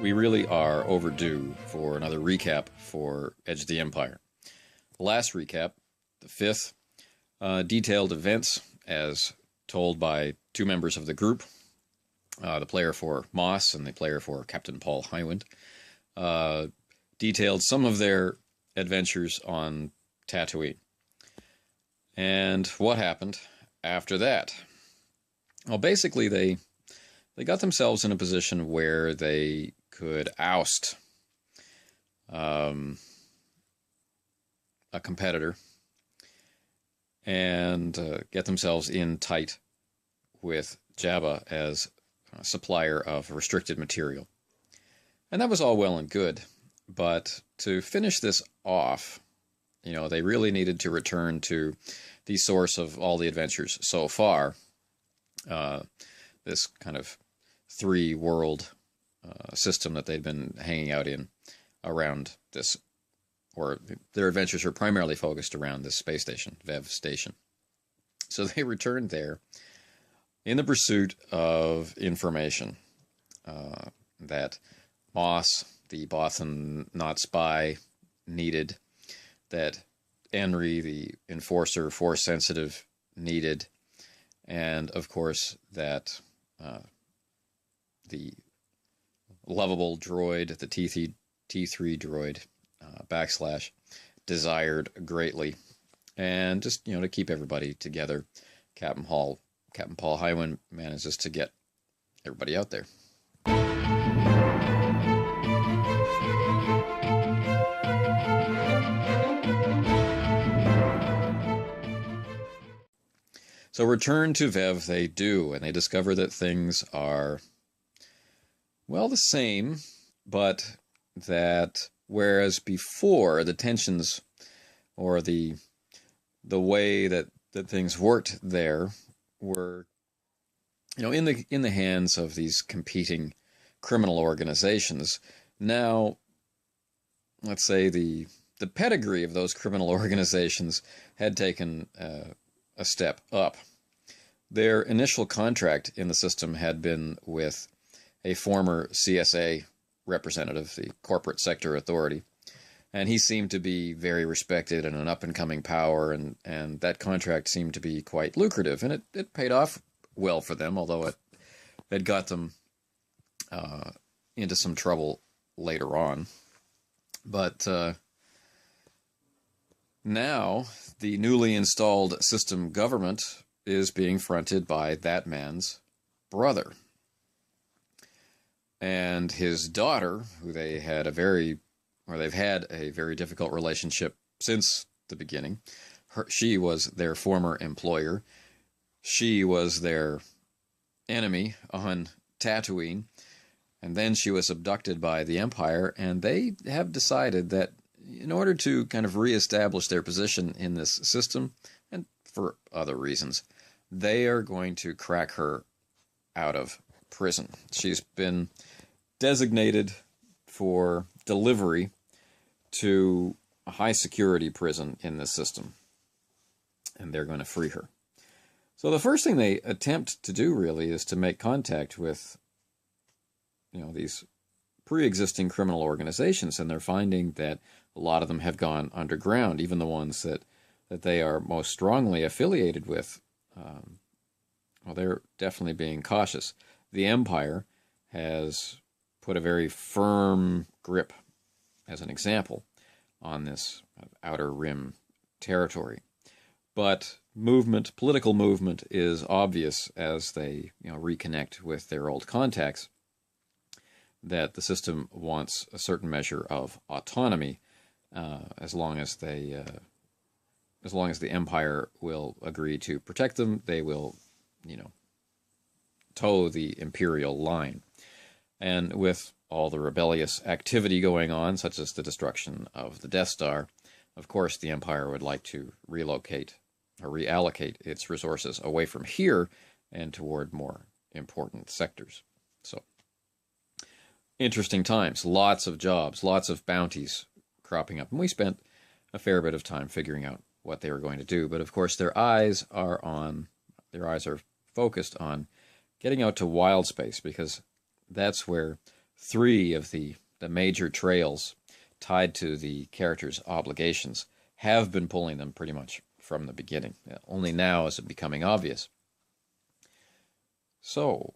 we really are overdue for another recap for Edge of the Empire. The last recap, the fifth, detailed events as told by two members of the group, the player for Moss and the player for Captain Paul Hywind, detailed some of their adventures on Tatooine. And what happened after that? Well, basically, they got themselves in a position where they could oust a competitor and get themselves in tight with Jabba as a supplier of restricted material. And that was all well and good, but to finish this off, they really needed to return to the source of all the adventures so far, this kind of three-world system that they'd been hanging out in around this, or their adventures were primarily focused around this space station, Vev Station. So they returned there in the pursuit of information that Moss, the Bothan not spy, needed, that Henry, the enforcer, force sensitive, needed, and of course that the lovable droid, the T3 droid, / desired greatly. And just, to keep everybody together, Captain Paul Hywind manages to get everybody out there. So return to Vev they do, and they discover that things are, well, the same, but that whereas before the tensions or the way that things worked there were, in the hands of these competing criminal organizations, now, let's say the pedigree of those criminal organizations had taken a step up. Their initial contract in the system had been with a former CSA representative, the Corporate Sector Authority, and he seemed to be very respected and an up-and-coming power, and that contract seemed to be quite lucrative, and it paid off well for them, although it got them into some trouble later on. But now, the newly installed system government is being fronted by that man's brother. And his daughter, who they've had a very difficult relationship since the beginning. She was their former employer. She was their enemy on Tatooine. And then she was abducted by the Empire, and they have decided that in order to kind of reestablish their position in this system, and for other reasons, they are going to crack her out of prison. She's been designated for delivery to a high-security prison in this system, and they're going to free her. So the first thing they attempt to do, really, is to make contact with, these pre-existing criminal organizations, and they're finding that a lot of them have gone underground, even the ones that they are most strongly affiliated with. They're definitely being cautious. The Empire has put a very firm grip, as an example, on this outer rim territory. But political movement is obvious as they reconnect with their old contacts, that the system wants a certain measure of autonomy as long as the Empire will agree to protect them. They will, toe the Imperial line. And with all the rebellious activity going on, such as the destruction of the Death Star, of course the Empire would like to relocate or reallocate its resources away from here and toward more important sectors. So, interesting times, lots of jobs, lots of bounties cropping up. And we spent a fair bit of time figuring out what they were going to do. But of course their eyes are focused on getting out to wild space, because that's where three of the major trails tied to the character's obligations have been pulling them pretty much from the beginning. Only now is it becoming obvious. So,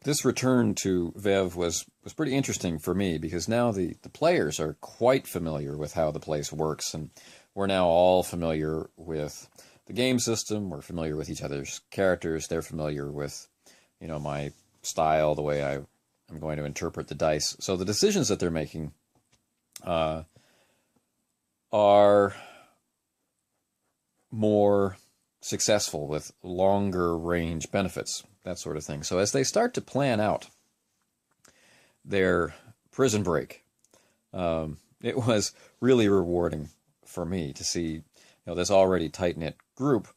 this return to Vev was pretty interesting for me, because now the players are quite familiar with how the place works, and we're now all familiar with the game system. We're familiar with each other's characters. They're familiar with, my style, the way I'm going to interpret the dice. So the decisions that they're making are more successful, with longer range benefits, that sort of thing. So as they start to plan out their prison break, it was really rewarding for me to see this already tight-knit group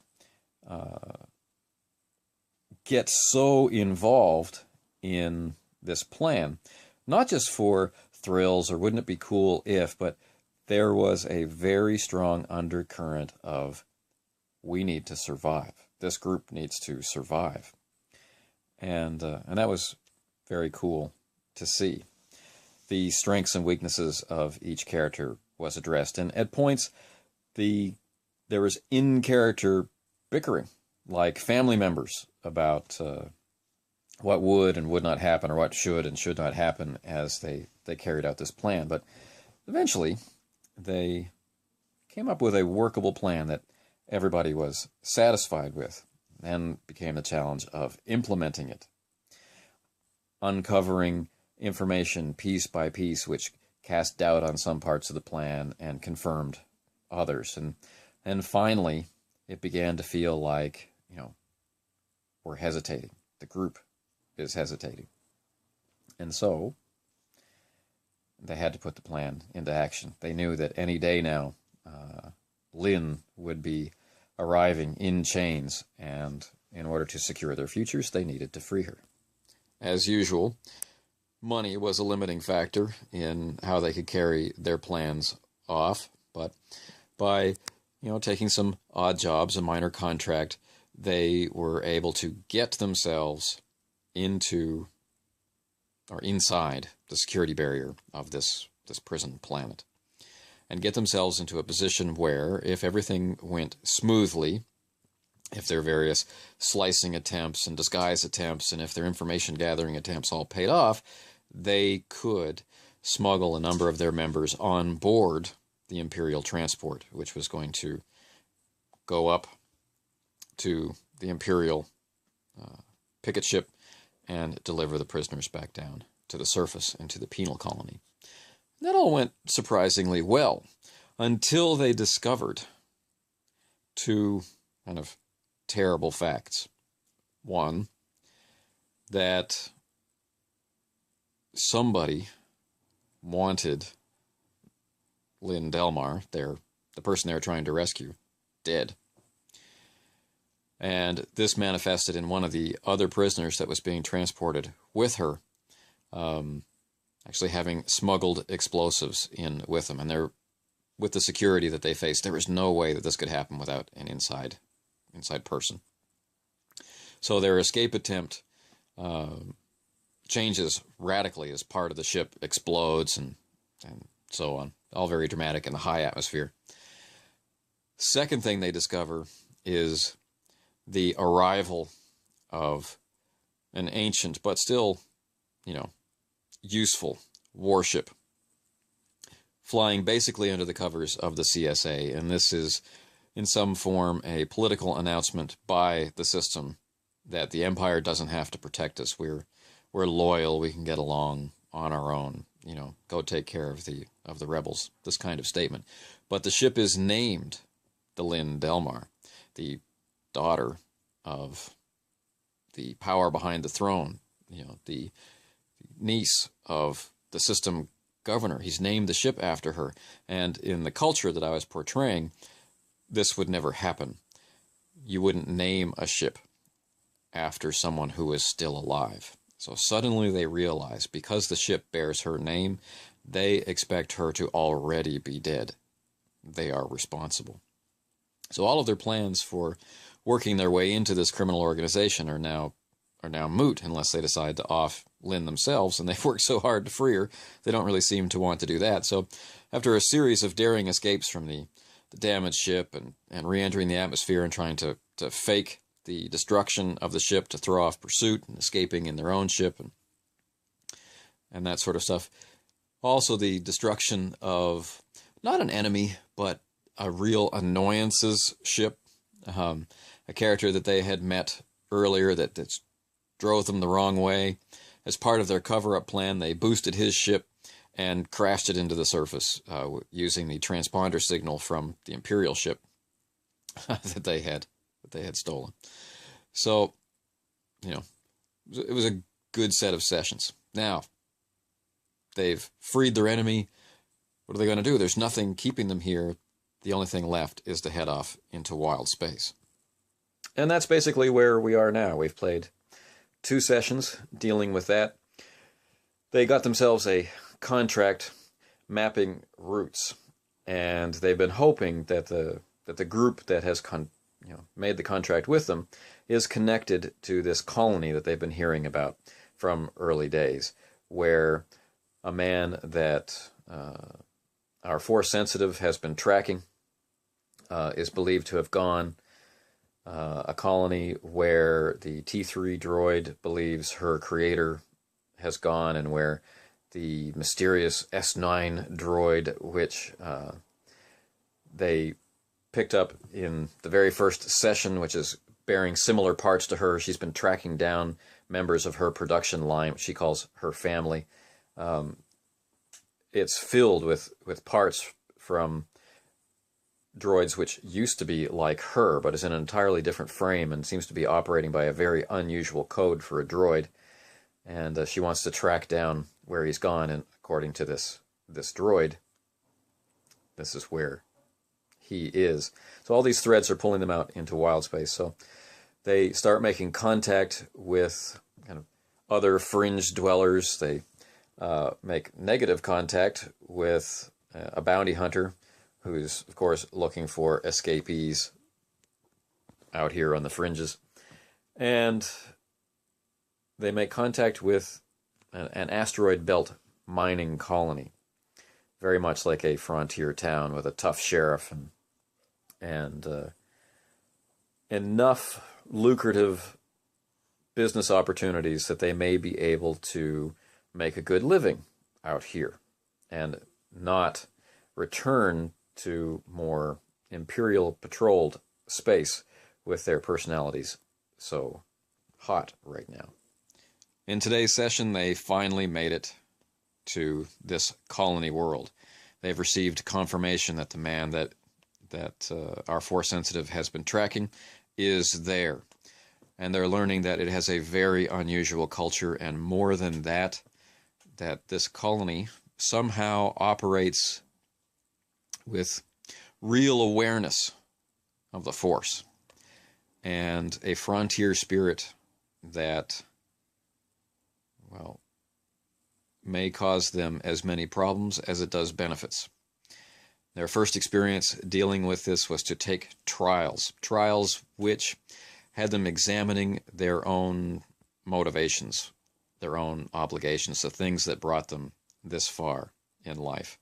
get so involved in this plan, not just for thrills or wouldn't it be cool if, but there was a very strong undercurrent of, we need to survive. This group needs to survive. And that was very cool to see. The strengths and weaknesses of each character was addressed. And at points, there was in-character bickering, like family members, about what would and would not happen, or what should and should not happen as they carried out this plan. But eventually, they came up with a workable plan that everybody was satisfied with. Then became the challenge of implementing it, uncovering information piece by piece which cast doubt on some parts of the plan and confirmed others. And finally, it began to feel like, we're hesitating. The group is hesitating. And so they had to put the plan into action. They knew that any day now, Lynn would be arriving in chains, and in order to secure their futures, they needed to free her. As usual, money was a limiting factor in how they could carry their plans off, but by taking some odd jobs, a minor contract, they were able to get themselves into or inside the security barrier of this prison planet, and get themselves into a position where, if everything went smoothly, if their various slicing attempts and disguise attempts, and if their information gathering attempts all paid off, they could smuggle a number of their members on board the Imperial transport, which was going to go up to the Imperial picket ship and deliver the prisoners back down to the surface and to the penal colony. That all went surprisingly well, until they discovered two kind of terrible facts. One, that somebody wanted Lynn Delmar, the person they were trying to rescue, dead. And this manifested in one of the other prisoners that was being transported with her, actually having smuggled explosives in with them. And with the security that they faced, there was no way that this could happen without an inside person. So their escape attempt changes radically as part of the ship explodes and so on. All very dramatic in the high atmosphere. Second thing they discover is the arrival of an ancient but still, useful warship flying basically under the covers of the CSA. And this is, in some form, a political announcement by the system that the Empire doesn't have to protect us. We're loyal. We can get along on our own. Go take care of the rebels. This kind of statement. But the ship is named the Lynn Delmar, the daughter of the power behind the throne, the niece of the system governor. He's named the ship after her. And in the culture that I was portraying, this would never happen. You wouldn't name a ship after someone who is still alive. So suddenly they realize, because the ship bears her name, they expect her to already be dead. They are responsible. So all of their plans for working their way into this criminal organization are now are now moot unless they decide to off-limb themselves, and they've worked so hard to free her, they don't really seem to want to do that. So after a series of daring escapes from the damaged ship and re-entering the atmosphere and trying to fake the destruction of the ship to throw off pursuit and escaping in their own ship and that sort of stuff. Also the destruction of not an enemy, but a real annoyance's ship. A character that they had met earlier that drove them the wrong way. As part of their cover-up plan, they boosted his ship and crashed it into the surface using the transponder signal from the Imperial ship that they had stolen. So, it was a good set of sessions. Now, they've freed their enemy. What are they going to do? There's nothing keeping them here. The only thing left is to head off into wild space. And that's basically where we are now. We've played 2 sessions dealing with that. They got themselves a contract mapping routes, and they've been hoping that the group that has made the contract with them is connected to this colony that they've been hearing about from early days, where a man that our Force Sensitive has been tracking is believed to have gone. A colony where the T3 droid believes her creator has gone, and where the mysterious S9 droid, which they picked up in the very first session, which is bearing similar parts to her. She's been tracking down members of her production line, which she calls her family. It's filled with parts from droids which used to be like her, but is in an entirely different frame and seems to be operating by a very unusual code for a droid. And she wants to track down where he's gone, and according to this droid, this is where he is. So all these threads are pulling them out into wild space. So they start making contact with kind of other fringe dwellers. They make negative contact with a bounty hunter who's, of course, looking for escapees out here on the fringes. And they make contact with an asteroid belt mining colony, very much like a frontier town with a tough sheriff and enough lucrative business opportunities that they may be able to make a good living out here and not return to more Imperial patrolled space with their personalities so hot right now. In today's session, they finally made it to this colony world. They've received confirmation that the man that our Force Sensitive has been tracking is there. And they're learning that it has a very unusual culture, and more than that, that this colony somehow operates with real awareness of the Force and a frontier spirit that, well, may cause them as many problems as it does benefits. Their first experience dealing with this was to take trials which had them examining their own motivations, their own obligations, the things that brought them this far in life.